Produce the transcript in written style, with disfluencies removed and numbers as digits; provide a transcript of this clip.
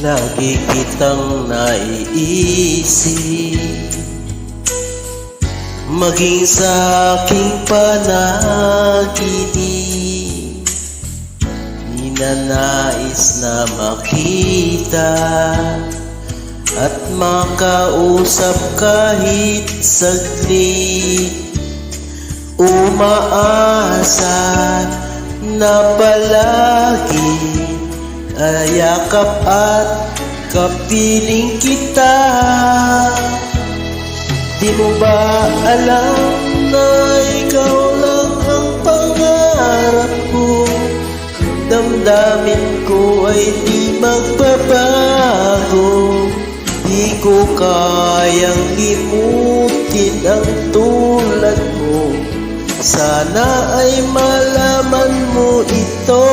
Lagi kitang naiisip, maging sa aking panaginip. Ninanais na makita at makausap kahit saglit. Umaasa na palagi ayakap at kapiling kita. Di mo ba alam na ikaw lang ang pangarap ko? Damdamin ko ay di magbabago. Di ko kayang limutin ang tulad mo. Sana ay malaman mo ito.